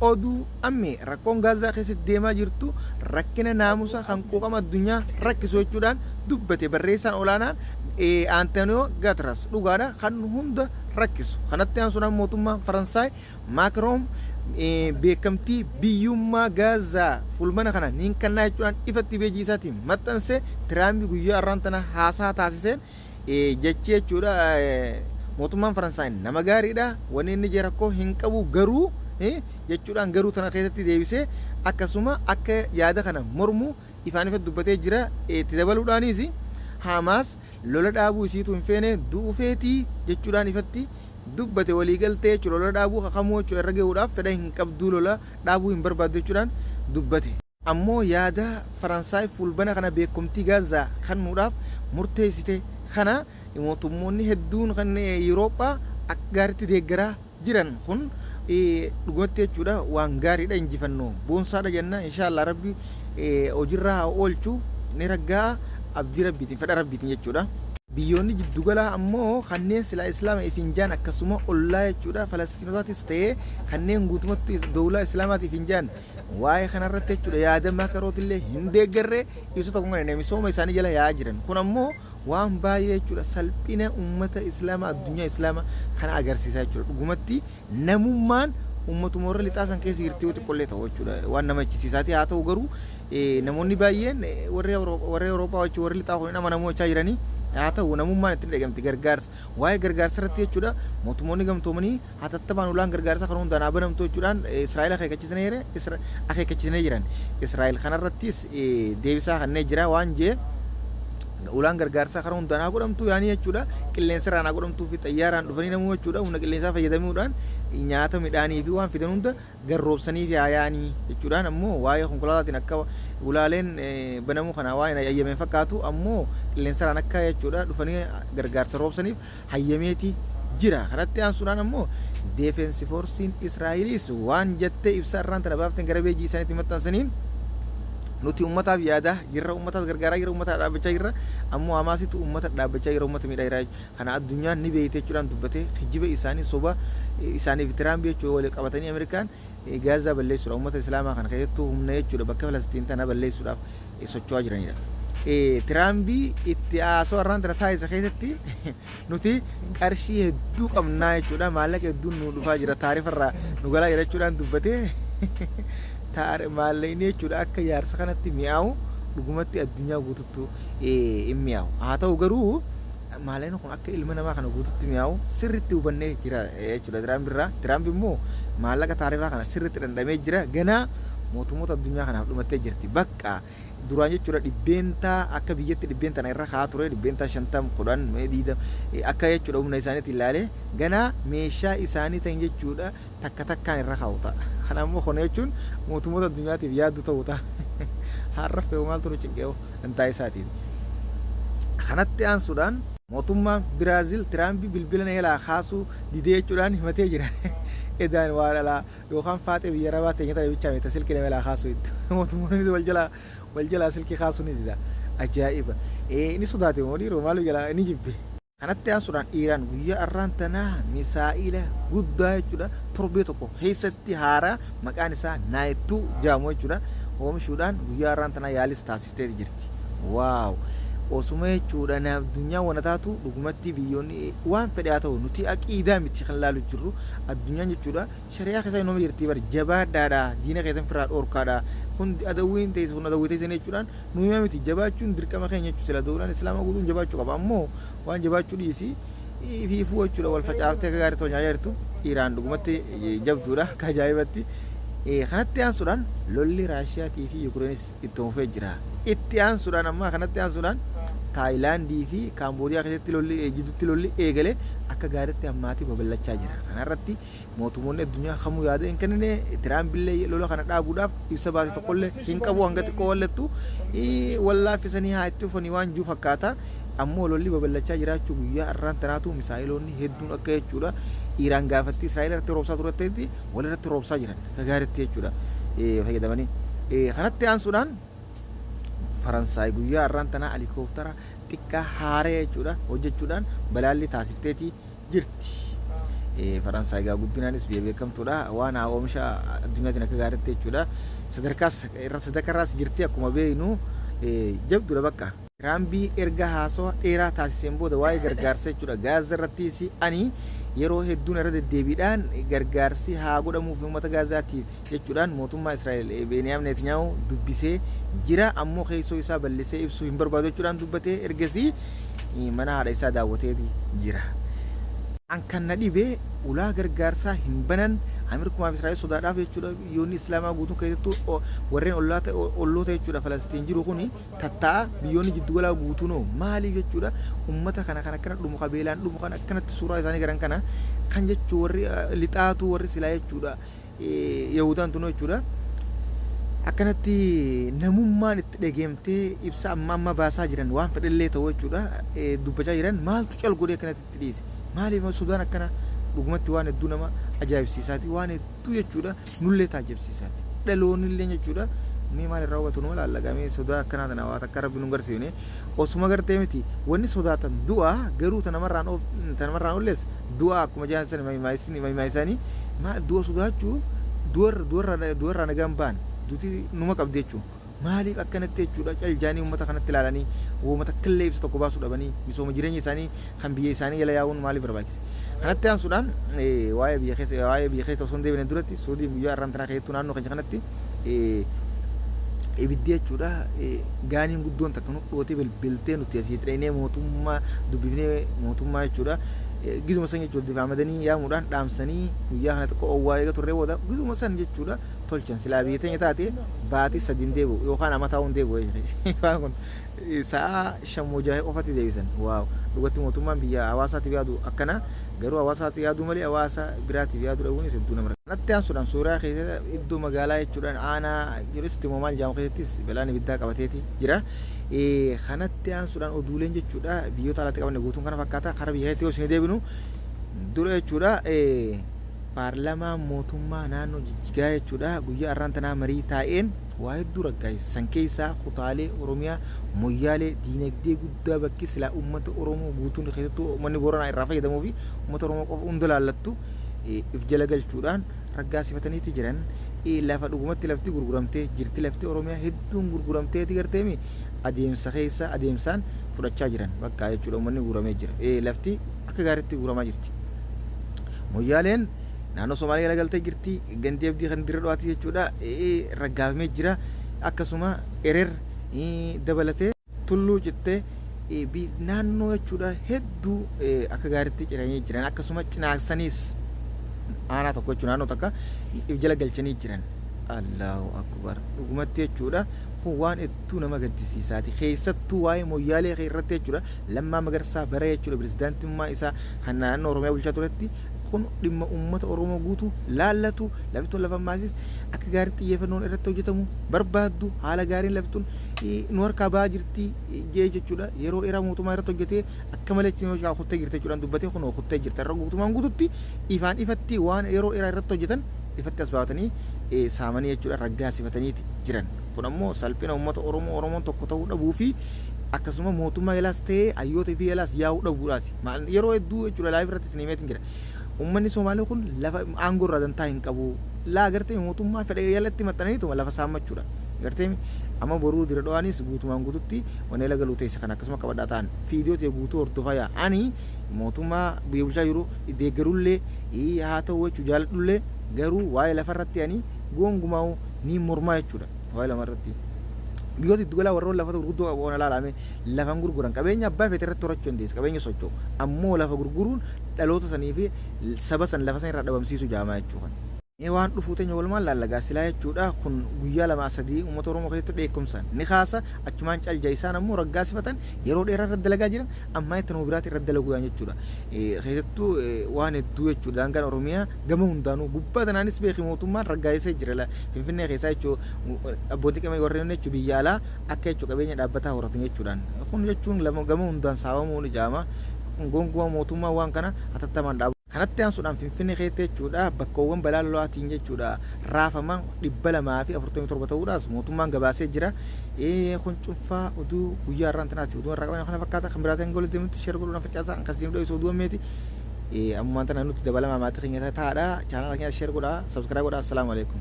oduu ammee rakkoon gaazaa keessatti deemaa jirtu rakkina naamusa kan quuqama addunyaa rakkisu jechuudhaan dubbate barreessaan olaanaan Antonio Guterres dhugaadha kan hunda rakkisu. Kanatti aansuudhaan mootummaan Faransaay Macron beekamtii biyyummaa gaazaa fulmana kana niin kannaa jechuudhaan ifatti beejii isaatiin maxxanse Tiraamp guyyaa har'aan tana haasaa taasiseen jechi jechuudha mootummaan Faransaay nama gaariidha wanni inni je rakkoo hin qabu garuu jechuudhaan garuu tana keessatti deebisee akkasuma akka yaada kana mormu ifaan ifatti dubbatee jira. Itti dabaluudhaanis Hamaas lola dhaabuu isiitu hin feene du'ufeetii jechuudhaan ifatti dubbate waliigaltee jechuudha. Lola dhaabuu haqamuu jechuudha irra gahuudhaaf fedha hin qabduu lola dhaabuu hin barbaaddu jechuudhaan dubbate. Ammoo yaada Faransaay fulbana kana beekumtii gaazaa kennuudhaaf murteessite kana mootummoonni hedduun kan Yurooppaa akka gaariitti deeggaraa jiran kun dhugumatti jechuudha waan gaariidha injifannoo boonsaadha jenna inshaallah rabbi hojiirraa oolchuu ni raggaa abdii rabbiitiin fedha rabbiitiin jechuudha. Biyyoonni jiddugalaa ammoo kanneen silaa islaama ifinjaan akkasuma ollaa jechuudha Falastiinotaatis ta'ee kanneen guutumatti dawlaa islaamaatiif hinjaan waa'ee kanarratti jechuudha yaada makarootillee hin deeggarree ibsa tokko kan misooma isaanii jala yaa'aa jiran kun ammoo waan baay'ee jechuudha salphina ummata islaamaa addunyaa islaamaa kana agarsiisaa jechuudha. Dhugumatti namummaan ummatuma warra lixaasan keessa jirti yoo xiqqollee ta'u jechuudha waan nama achiisiisaati. Haa ta'u garuu namoonni baay'een warra Awurooppaa wajjin warri lixaa kun amanamuu jechaa jiranii haa ta'u namummaan ittiin dhagamti gargaarsa waa'ee gargaarsa irratti jechuudha mootummoonni gamtoomanii hatattamaan ulaan gargaarsa kan hundaan banamtu jechuudhaan Israa'el akeekkachiisanii jiran. Israa'el kanarrattis deebisaa kanneen jira waan jee ulaan gargaarsaa karaa hundaan haa godhamtu yaanii jechuudha qilleensarraan haa godhamtuu fi xayyaaraan dhufanii namuu jechuudha humna qilleensaa fayyadamuudhaan nyaata midhaanii fi waan fidan hunda garroobsanii fi hayaanii jechuudhaan ammoo waa'ee konkolaataatiin akka ulaaleen banamuu kana waa'ee hayyameen fakkaatu ammoo qilleensarraan akka jechuudha dhufanii gargaarsa roobsaniif hayyameeti jira. Kanatti aansuudhaan ammoo deefensi foorsiin Israa'elis waan jettee ibsa irraan tana baaftan gara beejii isaaniitti maxxansaniin nuti ummataaf yaada jirra ummataaf gargaaraa jirra ummata dhaabbachaa jirra ammoo Hamaasitu ummata dhaabbachaa jira ummata miidhaa jira kana addunyaan ni beeyte jechuudhaan dubbate kijiba isaanii soba isaaniif Tiraamp jechuudha wal qabatanii Ameerikaan gaazaa balleessuudha ummata islaamaa kana keessattuu humna jechuudha bakka Falastiin tana balleessuudhaaf socho'aa jiranidha. Tiraamp itti haasoo irraan tana taa'isa keessatti nuti qarshii hedduu qabnaa jechuudha maallaqa hedduun nu dhufaa jira taarifarraa nu galaa jira jechuudhaan dubbate maallaqni jechuudha akka yaarsa kanatti mi'aawu dhugumatti addunyaa guututti hin mi'aawu. Haa ta'u garuu maallaqni kun akka ilma namaa kana guututti mi'aawu sirriitti hubannee jira jechuudha Tiraamp irraa. Tiraamp immoo maallaqa taarifaa kana sirriitti dhandhamee jira ganaa mootummoota addunyaa kanaaf dhumattee jirti bakka duraan jechuudha dhibbeentaa akka biyyatti dhibbeentaa irra haa ture dhibbeentaa 50 10 akka jechuudha humna isaaniitti ilaalee ganaa meeshaa isaanii ta'in jechuudha takka takkaan irra kaa'u ta'a. Kana immoo kana jechuun mootummoota addunyaatiif yaaddu ta'u ta'a. Har'a fe'u maaltu nu cinqeewu dantaa isaatiin. Kanatti aansuudhaan mootummaan Biraazil Tiraamp bilbila neelaa kaasuu didee jechuudhaan himatee jira. Edaan waa dhalaa yookaan faaxee biyya rabaa ta'e nyata bichaa meeta silkii neelaa kaasuu itti mootummoonni wal jalaa silkii kaasuu ni dida ajaa'iba. Inni sodaate moo dhiiroo maal jalaa ni jibbe. Kanatti aansuudhaan Iiraan guyyaa har'aan tanaa misaa'ila guddaa jechuudha torbee tokko keessatti haaraa maqaan isaa Naayittuu jedhamu jechuudha oomishuudhaan guyyaa har'aan tanaa yaalis taasiftee jirti. Waaw osuma jechuudha na addunyaa wana taatu dhugumatti biyyoonni waan fedhe haa ta'u nuti aqiidaa miti kan laalu jirru addunyaan jechuudha shari'aa keessa inni jirti bar jabaadhaadha diina keessan firaa dhoorkaadha hundi adawwiin ta'e sun adawwii ta'e jechuudhaan nuyi miti jabaachuun dirqama keenya jechuudha sila dawlaan islaamaa guutuun jabaachuu qaba ammoo waan jabaachuu dhiisi fiifuu jechuudha wal facaaftee akka gaarii tolchaa jirtu Iiraan dhugumatti jabduudha akka ajaa'ibatti. Kanatti aansuudhaan lolli Raashiyaatii fi Yukureenis itti fufee jira. Itti aansuudhaan amma kanatti aansuudhaan Taayilaandii fi Kaamboodiyaa keessatti lolli eegale akka gaariitti ammaatii babal'achaa jira. Kanarratti mootummoonni addunyaa kamuu yaada hin kennine Tiraamp illee lola kana dhaabuudhaaf ibsa baase tokkollee hin qabu hanga xiqqoo wallattu wallaaffisanii haa itti dhufanii waan jiru fakkaata. Ammoo lolli babal'achaa jiraachuu guyyaa har'aan tanaatu misaa'iloonni hedduun akka jechuudha Iiraan gaafatti Israa'el irratti roobsaa turetti wal irratti roobsaa jiran akka gaariitti jechuudha fayyadamanii. Kanatti aansuudhaan Faransaay guyyaa har'aan tanaa helikooftara xiqqaa haaree jechuudha hojjechuudhaan balaalli taasifteetii jirti. Faransaay gaa guddinaanis biyya beekamtuudha waan haa oomisha addunyaatiin akka gaariitti jechuudha sadarkaarraas jirti akkuma beeknu jabduudha bakka. Tiraambii erga haasawaa dheeraa taasiseen booda waa'ee gargaarsa jechuudha Gaazaa irrattis ani yeroo hedduun irra deddeebiidhaan gargaarsi haa godhamuuf uummata Gaazaatiif jechuudhaan mootummaa Israa'el Beniyaam Netanyaahuu dubbisee jira ammoo keessoo isaa bal'isee ibsuu hin barbaadu jechuudhaan dubbatee ergasii mana haadha isaa daawwateeti jira. An kan na dhibee ulaa gargaarsaa hin banan Ameerikumaaf Israa'el sodaadhaaf jechuudha biyyoonni Islaamaa guutuun keessattuu warreen olloota jechuudha Falastiin jiru kuni tatta'a biyyoonni jiddu galaa guutuunoo maaliif jechuudha uummata kana kan akkana dhumu qabeelaan dhumu kan akkanatti suuraa isaanii garan kana kan jechuu warri lixaatu warri silaa jechuudha Yahudaan tunoo jechuudha akkanatti namummaan itti dhageemtee ibsa amma baasaa jiran waan fedhallee ta'uu jechuudha dubbachaa jiran maaltu cal godhee akkanatti itti dhiise. Maaliif Sudaan akkana dhugumatti waan hedduu nama ajaa'ibsiisaati waan hedduu jechuudha nullee taajabsiisaati dhaloonni illee jechuudha ni maal irraa hubatu numa laallagamee sodaa akkanaa tana waan akka rabbi nu garsiifne osuma gartee miti wanni sodaatan du'a garuu tanamarraan ollees du'a akkuma jaansan maayisanii du'a sodaachuuf du'arraa nagaan ba'an duuti numa qabdi jechuudha. Maaliif akkanatti jechuudha caljaanii uummata kanatti ilaalanii uummata killee ibsa tokko baasuu dhabanii misooma jireenya isaanii kan biyya isaanii jala yaa'uun maaliif barbaachise kanatti aansuudhaan waa'ee biyya keessa osoo hin deebine duratti Suudiin guyyaa arrantanaa keessattuu naannoo keenya kanatti ibiddi jechuudha gaaniin guddoon takka nu dhootee bilbiltee nuti asii xireenee mootummaa dubbifnee mootummaa jechuudha gizuma san jechuudha difaamadanii yaamuudhaan dhaamsanii guyyaa kana xiqqoo owwaa eega turree booda gizuma san jechuudha tolchan silaa biyya teenya taate baatii sadiin deebi'u yookaan ama taa'uun deebi'u waan kun sa'a shammoo jahe qofatti deebisan waaw dhugatti mootummaan biyya hawaasaatiif yaadu akkana garuu hawaasaatiif yaadu malee hawaasa biraatiif yaadu dhabuunis hedduu nama kanatti aansuudhaan suuraa keessatti iddoo magaalaa jechuudhaan aanaa jiristi moomaal jaamu keessattis balaan ibiddaa qabateeti jira kanatti aansuudhaan oduuleen jechuudha biyyoota alatti qabanne guutuun kana fakkaata karaa biyya keessatti yoo isin deebinu dura jechuudha paarlamaa mootummaa naannoo Jijjigaa jechuudha guyyaa arrantanaa marii taa'een waa hedduu raggaasisan keessaa kutaalee Oromiyaa moyyaalee diinagdee guddaa bakki silaa uummata Oromoo guutuun keessattuu uummanni Booranaa irraa fayyadamuu fi uummata Oromoo qofa hunda laallattu if jala galchuudhaan raggaasifataniiti jiran lafa dhugumatti lafti gurguramtee jirti lafti Oromiyaa hedduun gurguramteeti garteemi adeemsa keessa adeemsaan fudhachaa jiran bakka jechuudha uummanni guuramee jira lafti akka gaariitti guuramaa jirti moyyaaleen naannoo Somaaliyaa galtee jirti gandii abdii kan dirra dhuwaati jechuudha raggaafamee jira akkasuma erer dabalatee tulluu cittee naannoo jechuudha hedduu akka gaariitti ciranii jiran akkasuma cinaaksaniis aanaa tokko jechuudha naannoo takka if jala galchanii jiran Allahu akbar dhugumatti jechuudha kun waan hedduu nama gaddisiisaati keessattuu waa'ee moyyaalee irratti jechuudha Lammaa Magarsaa bara jechuudha pirezidaantummaa isaa kan naannoo Oromiyaa bulchaa turetti kun dhimma uummata Oromoo guutuu laallatu laftuun lafa maasis akka gaariitti xiyyeeffannoon irratti hojjetamu barbaaddu haala gaariin laftuun nu harkaa ba'aa jirti jee jechuudha yeroo dheeraa mootummaa irratti hojjetee akka malee ittiin kuttee jirti jechuudhaan dubbatee kun kuttee jirti irra guutumaan guututti ifaan ifatti waan yeroo dheeraa irratti hojjetan ifatti as baafatanii saamanii jechuudha raggaasifataniiti jiran kun ammoo salphina uummata Oromoon tokko ta'uu dhabuu fi akkasuma mootummaa yalaas ta'ee hayyoota fi yalaas yaa'uu dhabuudhaati yeroo hedduu jechuudha laayif irratti isin himeetiin jira ummanni Somaalee kun lafa aangoo irraa dantaa hin qabu laa gartee mootummaa fedhe yalatti maxxananiituma lafa saammachuudha gartee amma boruu dira dhawaanis guutumaan guututti wanee laga luuteessa kan akkasuma qabadhaa ta'an fiidiyoo ta'e guutuu hordofaa yaa'anii mootummaa biyya bulchaa jiru deeggarullee haa ta'u jechuu jaaladhullee garuu waa'ee lafarratti ani gongumaa ni mormaa jechuudha waa'ee lafarratti biyyoota iddoo galaa warroon lafa gurguddoo qabu ona laalame lafan gurguran qabeenya abbaa feete irratti horachuu dandeessa qabeenya socho'u ammoo lafa gurguruun dhaloota sanii fi saba san lafa san irraa dhabamsiisuu jaamaa jechuudha. Waan dhufuu teenya walumaan laallagaa silaa jechuudha kun guyyaa lama sadii uummata Oromoo keessatti dheekkumsan ni kaasa achumaan calja isaan ammoo raggaasifatan yeroo dheeraa irra dalagaa jiran ammaa itti nama biraatti irra dalaguu jechuudha. Keessattuu waan hedduu jechuudha daangaan Oromiyaa gama hundaanuu gubbaa tanaanis beeki mootummaan raggaasisee jira Finfinnee keessaa jechuudha abbootii qabeenya warreen jechuudha biyya alaa akka jechuudha qabeenya dhaabbataa horatan jechuudhaan kun jechuun gama hundaan saamamuun ijaama gonkumaa mootummaa waan kana hatattamaan dhaabu. Kanatti aansuudhaan Finfinnee keessatti jechuudha bakkoowwan balaa lolaatiin jechuudha raafaman 247 ta'uudhaas mootummaan gabaasee jira. Kun cuunfaa oduu guyyaa irraan tanaati oduu irraa qaban kana fakkaata kan biraatiin gola deemutti sheer godhuun faccaasaa akkasiin dhoo'is oduu ammeeti ammumaan tana nutti dabalama maatii keenya taa'aadha chaanala keenya sheer godhaa sabskiraayib godhaa assalaamu alaikum